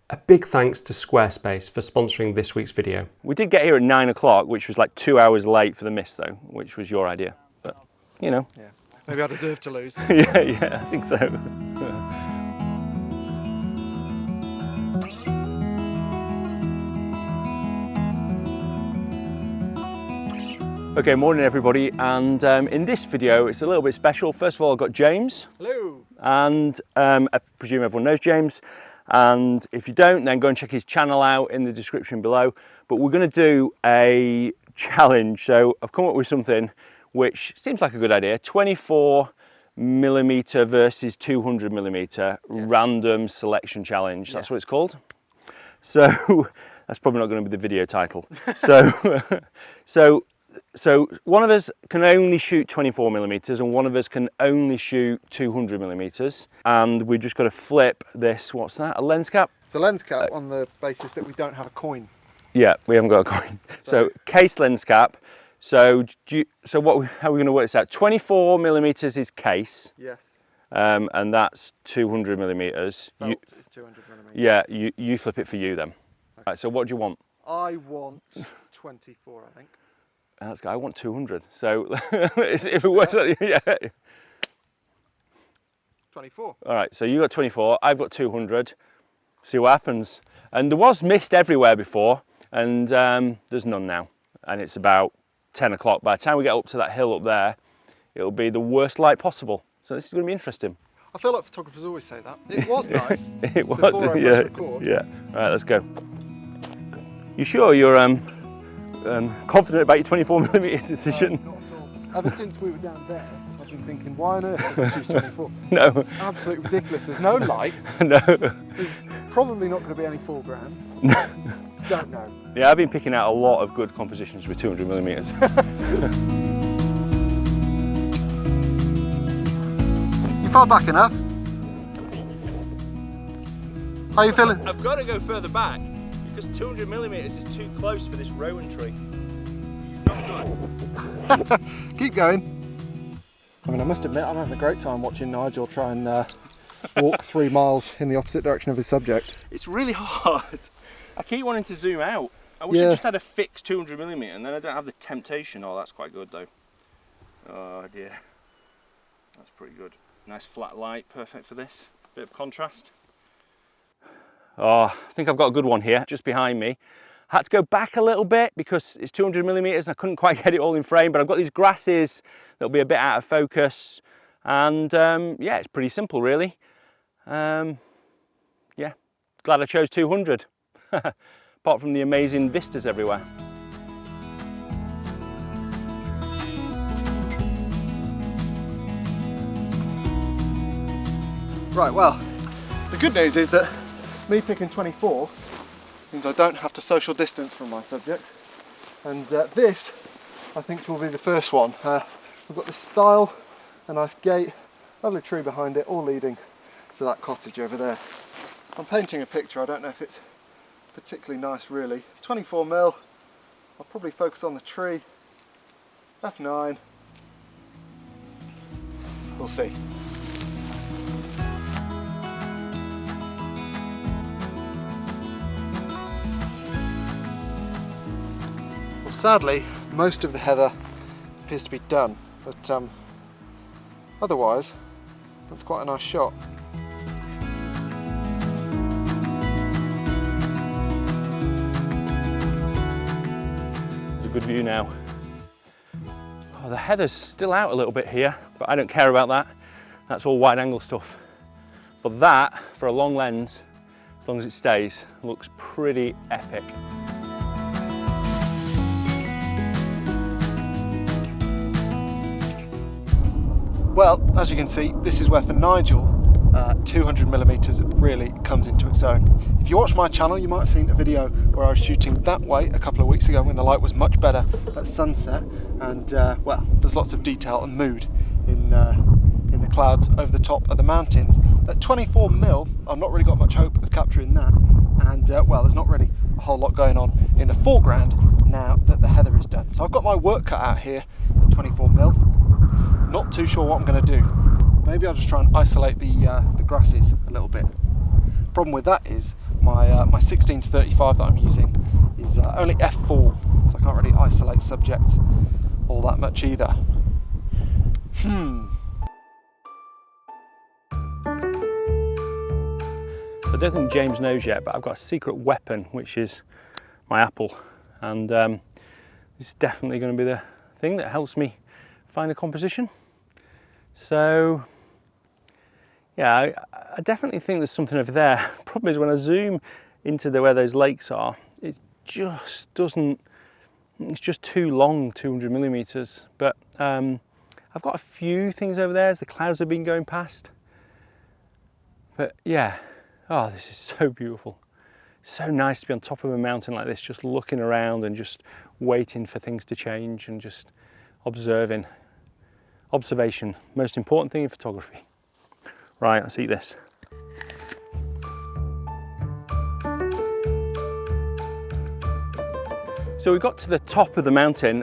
A big thanks to Squarespace for sponsoring this week's video. We did get here at 9 o'clock, which was like 2 hours late for the mist though, which was your idea. But, you know. Yeah. Maybe I deserve to lose. yeah, I think so. Okay, morning everybody, and in this video it's a little bit special. First of all, I've got James. Hello. And I presume everyone knows James. And if you don't, then go and check his channel out in the description below. But we're going to do a challenge. So I've come up with something which seems like a good idea. 24mm versus 200mm random selection challenge. That's what it's called. So that's probably not going to be the video title. So one of us can only shoot 24mm and one of us can only shoot 200mm, and we've just got to flip this, what's that, a lens cap? It's a lens cap on the basis that we don't have a coin. Yeah, we haven't got a coin. So case lens cap. So how are we going to work this out? 24mm is case. Yes. And that's 200mm. Felt is 200mm. Yeah, you flip it for you then. Okay. Right, so what do you want? I want 24, I think. I want 200. So if it works, yeah. 24. All right, so you got 24, I've got 200. See what happens. And there was mist everywhere before, and there's none now. And it's about 10 o'clock. By the time we get up to that hill up there, it'll be the worst light possible. So this is going to be interesting. I feel like photographers always say that. It was nice. It was, before I pressed record. Yeah. All right, let's go. You sure you're confident about your 24mm decision? No, not at all. Ever since we were down there, I've been thinking, why on earth did I choose 24? No. It's absolutely ridiculous. There's no light. No. There's probably not going to be any foreground. Don't know. Yeah, I've been picking out a lot of good compositions with 200mm. You far back enough? How are you feeling? I've got to go further back because 200mm is too close for this rowan tree. It's not good. Keep going. I mean, I must admit, I'm having a great time watching Nigel try and walk 3 miles in the opposite direction of his subject. It's really hard. I keep wanting to zoom out. I wish I just had a fixed 200mm and then I don't have the temptation. Oh, that's quite good though. Oh dear. That's pretty good. Nice flat light, perfect for this. Bit of contrast. Oh, I think I've got a good one here, just behind me. I had to go back a little bit because it's 200mm and I couldn't quite get it all in frame, but I've got these grasses that'll be a bit out of focus. And yeah, it's pretty simple really. Yeah, glad I chose 200. Apart from the amazing vistas everywhere. Right, well, the good news is that me picking 24 means I don't have to social distance from my subject. And this, I think, will be the first one. We've got this stile, a nice gate, lovely tree behind it, all leading to that cottage over there. I'm painting a picture, I don't know if it's particularly nice really. 24mm, I'll probably focus on the tree. F9, we'll see. Well, sadly, most of the heather appears to be done, but otherwise, that's quite a nice shot. Good view now. Oh, the heather's still out a little bit here, but I don't care about that. That's all wide angle stuff. But that, for a long lens, as long as it stays, looks pretty epic. Well, as you can see, this is where for Nigel, 200mm really comes into its own. If you watch my channel, you might have seen a video where I was shooting that way a couple of weeks ago when the light was much better at sunset, and well, there's lots of detail and mood in the clouds over the top of the mountains. At 24mm, I've not really got much hope of capturing that, and well, there's not really a whole lot going on in the foreground now that the heather is done. So I've got my work cut out here at 24mm. Not too sure what I'm going to do. Maybe I'll just try and isolate the grasses a little bit. Problem with that is my 16 to 35 that I'm using is only f4, so I can't really isolate subject all that much either. So I don't think James knows yet, but I've got a secret weapon, which is my apple, and it's definitely going to be the thing that helps me find a composition. So yeah, I definitely think there's something over there. Problem is when I zoom into where those lakes are, it just doesn't, it's just too long, 200 millimeters. But I've got a few things over there as the clouds have been going past. But yeah, oh, this is so beautiful. So nice to be on top of a mountain like this, just looking around and just waiting for things to change and just observing. Observation, most important thing in photography. Right, let's eat this. So we got to the top of the mountain.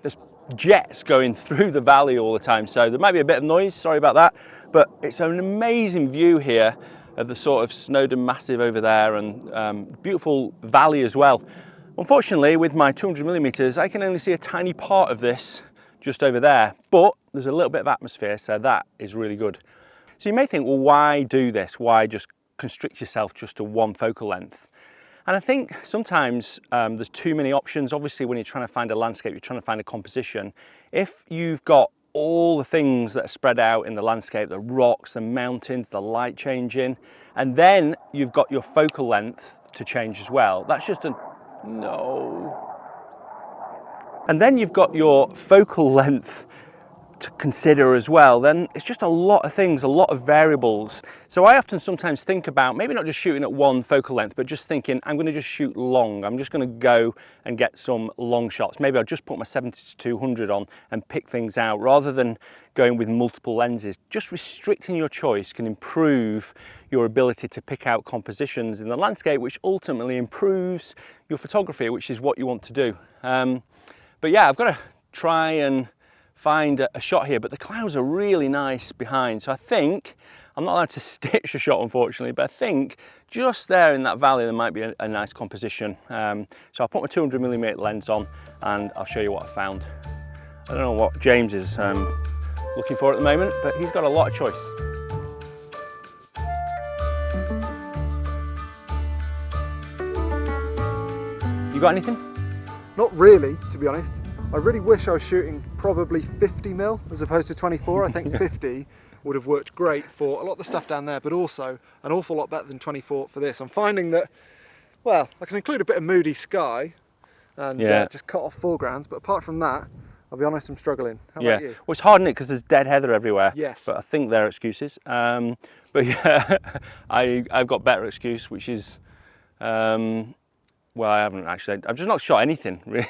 There's jets going through the valley all the time, so there might be a bit of noise, sorry about that, but it's an amazing view here of the sort of Snowdon Massif over there, and beautiful valley as well. Unfortunately, with my 200 millimeters, I can only see a tiny part of this just over there, but there's a little bit of atmosphere, so that is really good. So you may think, well, why do this? Why just constrict yourself just to one focal length? And I think sometimes there's too many options. Obviously, when you're trying to find a landscape, you're trying to find a composition. If you've got all the things that are spread out in the landscape, the rocks, the mountains, the light changing, and then you've got your focal length to change as well, that's just a no. And then you've got your focal length to consider as well, then it's just a lot of things, a lot of variables. So I often sometimes think about maybe not just shooting at one focal length, but just thinking I'm going to just shoot long. I'm just going to go and get some long shots. Maybe I'll just put my 70-200 on and pick things out rather than going with multiple lenses. Just restricting your choice can improve your ability to pick out compositions in the landscape, which ultimately improves your photography, which is what you want to do. But yeah, I've got to try and find a shot here, but the clouds are really nice behind. So I think, I'm not allowed to stitch a shot unfortunately, but I think just there in that valley there might be a nice composition. So I'll put my 200mm lens on and I'll show you what I found. I don't know what James is looking for at the moment, but he's got a lot of choice. You got anything? Not really, to be honest. I really wish I was shooting probably 50mm as opposed to 24. I think 50 would have worked great for a lot of the stuff down there, but also an awful lot better than 24 for this. I'm finding that, well, I can include a bit of moody sky and just cut off foregrounds, but apart from that, I'll be honest, I'm struggling. How about you? Well, it's hard, isn't it, because there's dead heather everywhere. Yes. But I think they're excuses. But yeah, I've got better excuse, which is, well, I haven't actually. I've just not shot anything really.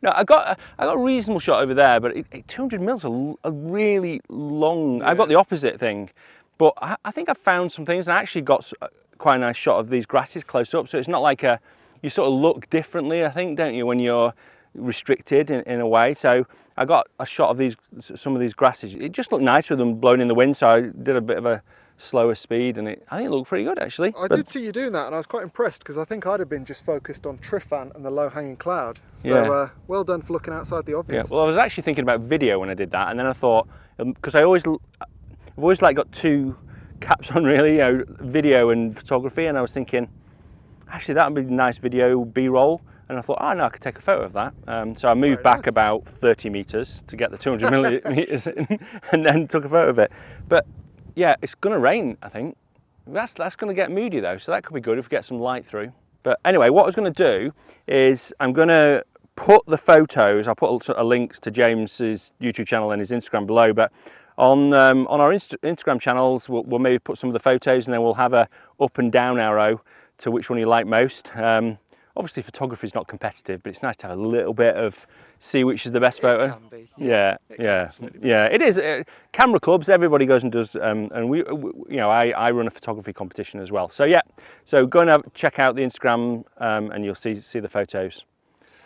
No, I got a reasonable shot over there, but 200mm are really long. Yeah. I've got the opposite thing, but I think I found some things, and I actually got quite a nice shot of these grasses close up. So it's not like you sort of look differently, I think, don't you, when you're restricted in a way. So I got a shot of some of these grasses. It just looked nice with them blowing in the wind. So I did a bit of a slower speed, and I think it looked pretty good actually. I did see you doing that, and I was quite impressed because I think I'd have been just focused on Tryfan and the low-hanging cloud. So well done for looking outside the obvious. Yeah, well, I was actually thinking about video when I did that, and then I thought, because I've always like got two caps on really, video and photography, and I was thinking, actually that would be a nice video B-roll. And I thought, oh no, I could take a photo of that. So I moved back about 30 meters to get the 200mm in, and then took a photo of it. But yeah, it's going to rain, I think. That's going to get moody though, so that could be good if we get some light through. But anyway, what I was going to do is I'm going to put the photos, I'll put a links to James's YouTube channel and his Instagram below, but on our Instagram channels, we'll maybe put some of the photos, and then we'll have a up and down arrow to which one you like most. Obviously photography is not competitive, but it's nice to have a little bit of see which is the best photo. Can be. Yeah, it is. Camera clubs, everybody goes and does, and I run a photography competition as well. So yeah, so go and check out the Instagram, and you'll see the photos.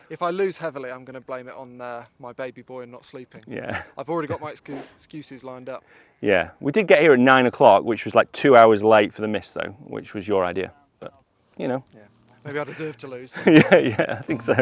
If I lose heavily, I'm going to blame it on my baby boy and not sleeping. Yeah. I've already got my excuses lined up. Yeah, we did get here at 9 o'clock, which was like 2 hours late for the mist though, which was your idea. But you know. Yeah, maybe I deserve to lose. yeah, I think so.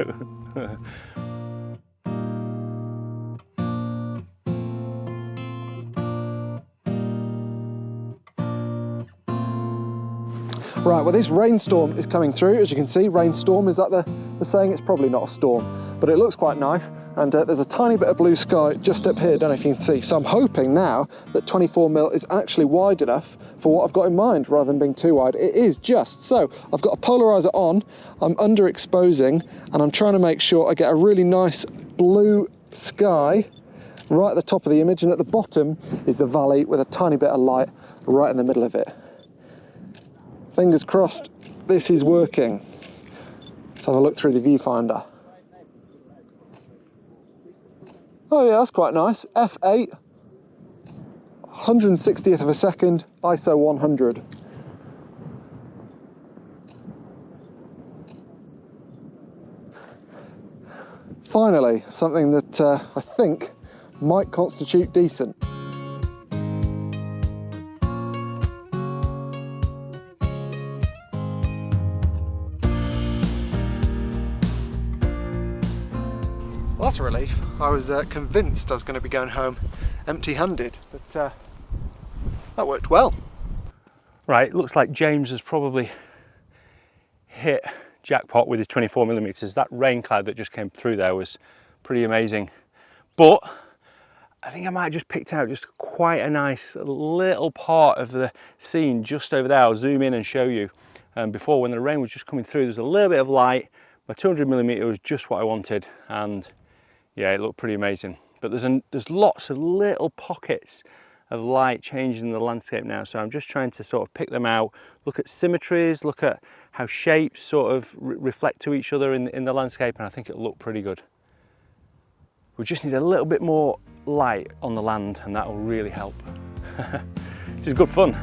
Right, well this rainstorm is coming through, as you can see. Rainstorm, is that the saying? It's probably not a storm, but it looks quite nice. And there's a tiny bit of blue sky just up here, don't know if you can see. So I'm hoping now that 24mm is actually wide enough for what I've got in mind, rather than being too wide. It is just. So I've got a polarizer on, I'm underexposing, and I'm trying to make sure I get a really nice blue sky right at the top of the image, and at the bottom is the valley with a tiny bit of light right in the middle of it. Fingers crossed this is working. Let's have a look through the viewfinder. Oh yeah, that's quite nice. F8, 160th of a second, ISO 100. Finally, something that I think might constitute decent. Well, that's a relief. I was convinced I was going to be going home empty-handed, but that worked well. Right, looks like James has probably hit jackpot with his 24mm. That rain cloud that just came through there was pretty amazing. But I think I might have just picked out just quite a nice little part of the scene just over there. I'll zoom in and show you. Before, when the rain was just coming through, there's a little bit of light. My 200mm was just what I wanted, and yeah, it looked pretty amazing. But there's lots of little pockets of light changing the landscape now, so I'm just trying to sort of pick them out, look at symmetries, look at how shapes sort of reflect to each other in the landscape, and I think it'll look pretty good. We just need a little bit more light on the land, and that will really help. This is good fun.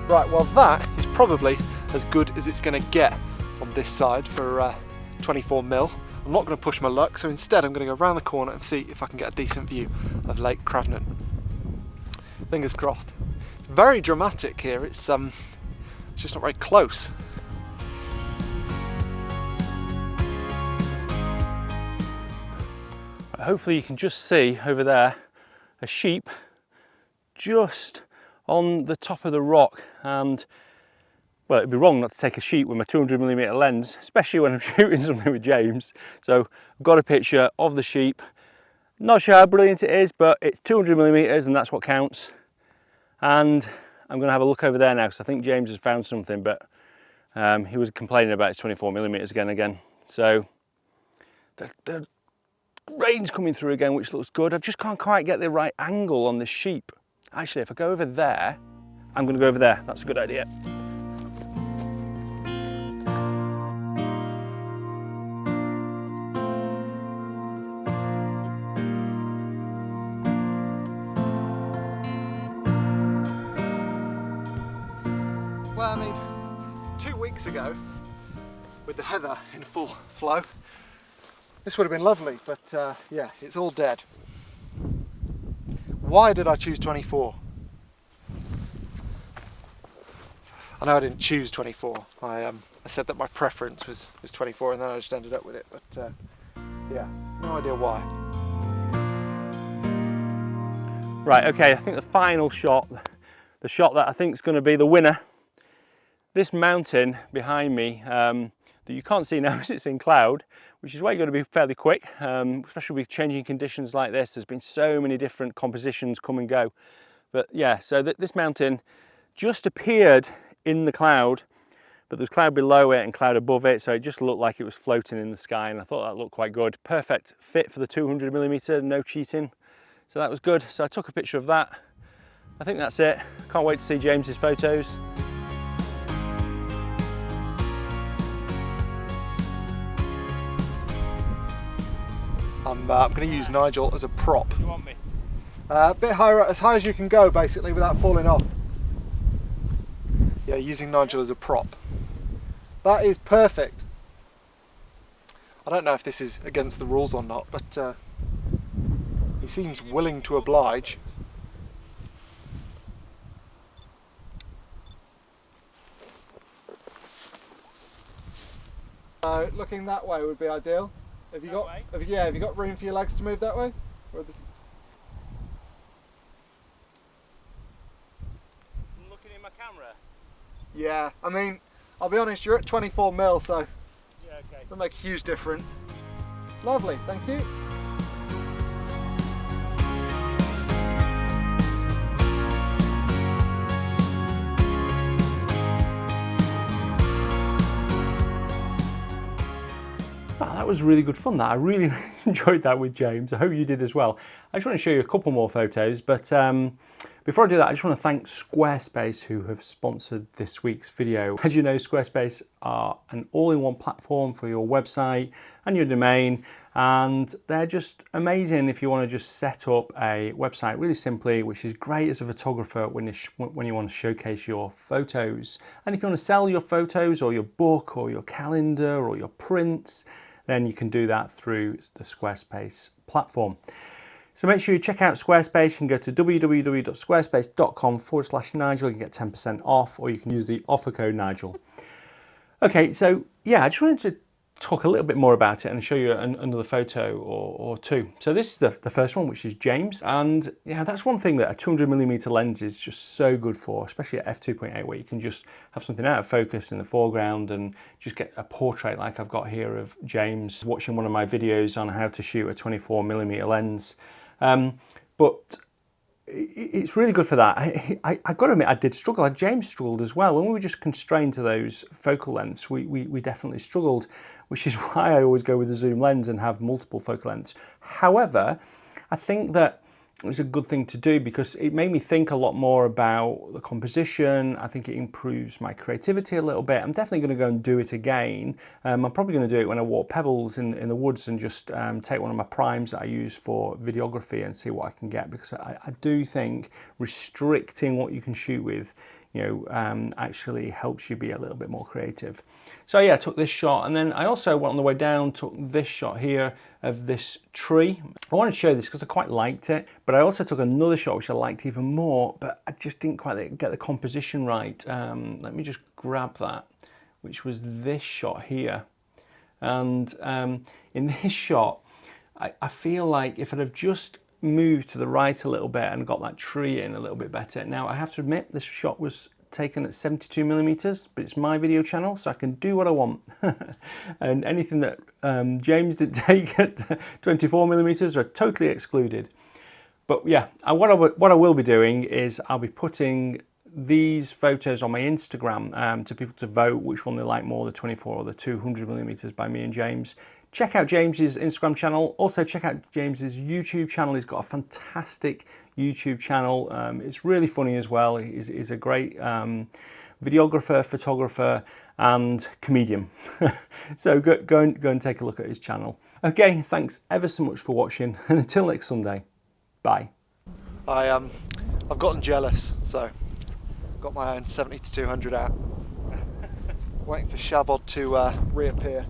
Right, well that is probably as good as it's going to get on this side for 24mm. I'm not going to push my luck, so instead I'm going to go around the corner and see if I can get a decent view of Lake Cravnan. Fingers crossed. It's very dramatic here, it's just not very close. Hopefully you can just see over there a sheep just on the top of the rock, and well, it'd be wrong not to take a sheep with my 200mm lens, especially when I'm shooting something with James. So I've got a picture of the sheep. Not sure how brilliant it is, but it's 200mm and that's what counts. And I'm going to have a look over there now because I think James has found something, but he was complaining about his 24mm again. So the rain's coming through again, which looks good. I just can't quite get the right angle on this sheep. Actually, if I go over there, I'm going to go over there. That's a good idea. Well, I mean, 2 weeks ago, with the heather in full flow, this would have been lovely, but yeah, it's all dead. Why did I choose 24? I know I didn't choose 24. I said that my preference was 24, and then I just ended up with it. But yeah, no idea why. Right, okay, I think the final shot, the shot that I think is going to be the winner. This mountain behind me that you can't see now as it's in cloud, which is why you've got to be fairly quick, especially with changing conditions like this. There's been so many different compositions come and go. But yeah, so this mountain just appeared in the cloud, but there's cloud below it and cloud above it, so it just looked like it was floating in the sky, and I thought that looked quite good. Perfect fit for the 200mm, no cheating. So that was good. So I took a picture of that. I think that's it. Can't wait to see James's photos. I'm going to use Nigel as a prop. You want me? A bit higher, as high as you can go, basically, without falling off. Yeah, using Nigel as a prop. That is perfect. I don't know if this is against the rules or not, but he seems willing to oblige. Looking that way would be ideal. Have you got room for your legs to move that way? Or Looking in my camera? yeah, I mean, I'll be honest, you're at 24mm, so Yeah, okay. that'll make a huge difference. Lovely, thank you. Oh, that was really good fun. That I really enjoyed that with James. I hope you did as well. I just want to show you a couple more photos, but before I do that, I just want to thank Squarespace, who have sponsored this week's video. As you know, Squarespace are an all-in-one platform for your website and your domain, and they're just amazing if you want to just set up a website really simply, which is great as a photographer when you want to showcase your photos. And if you want to sell your photos or your book or your calendar or your prints, then you can do that through the Squarespace platform. So make sure you check out Squarespace. You can go to www.squarespace.com/Nigel. You can get 10% off, or you can use the offer code Nigel. Okay, so yeah, I just wanted to talk a little bit more about it and show you another photo or two. So this is the first one, which is James. And yeah, that's one thing that a 200mm lens is just so good for, especially at f2.8, where you can just have something out of focus in the foreground and just get a portrait like I've got here of James watching one of my videos on how to shoot a 24mm lens. But it's really good for that. I got to admit, I did struggle. James struggled as well. When we were just constrained to those focal lengths, we definitely struggled, which is why I always go with the zoom lens and have multiple focal lengths. However, I think that it's a good thing to do because it made me think a lot more about the composition. I think it improves my creativity a little bit. I'm definitely going to go and do it again. I'm probably going to do it when I walk pebbles in the woods and just take one of my primes that I use for videography and see what I can get, because I do think restricting what you can shoot with, actually helps you be a little bit more creative. So yeah, I took this shot, and then I also went on the way down, took this shot here of this tree. I wanted to show this because I quite liked it, but I also took another shot which I liked even more, but I just didn't quite get the composition right. Let me just grab that, which was this shot here. And in this shot, I feel like if I'd have just moved to the right a little bit and got that tree in a little bit better. Now, I have to admit, this shot was taken at 72mm, but it's my video channel, so I can do what I want. And anything that James did take at 24mm are totally excluded. But yeah, what I will be doing is I'll be putting these photos on my Instagram to people to vote which one they like more, the 24 or the 200mm by me and James. Check out James's Instagram channel. Also check out James's YouTube channel. He's got a fantastic YouTube channel. It's really funny as well. He's a great videographer, photographer, and comedian. So go and take a look at his channel. Okay, thanks ever so much for watching, and until next Sunday, bye. I've gotten jealous, so got my own 70-200 out. Waiting for Shabod to reappear.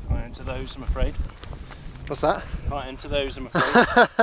Can't enter those, I'm afraid. What's that? Can't enter those, I'm afraid.